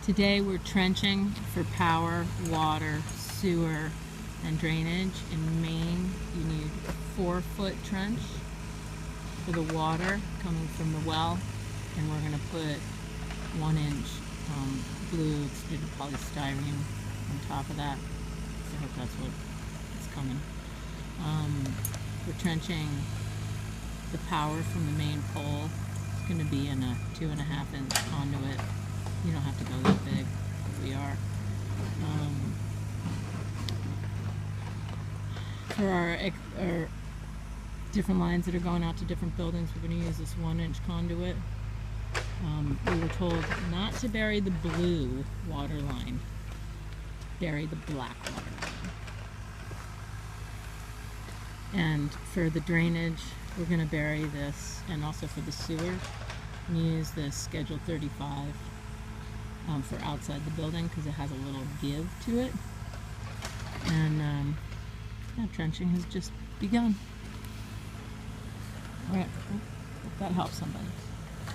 Today we're trenching for power, water, sewer, and drainage. In Maine, you need a 4-foot trench for the water coming from the well, and we're going to put 1-inch blue extruded polystyrene on top of that. So I hope that's what is coming. We're trenching the power from the main pole. It's going to be in a 2.5-inch conduit. You don't have to go that big, but we are. For our different lines that are going out to different buildings, we're going to use this 1-inch conduit. We were told not to bury the blue water line, bury the black water line. And for the drainage, we're going to bury this, and also for the sewer, use this Schedule 35 for outside the building because it has a little give to it. And yeah, trenching has just begun. Alright, hope that helps somebody.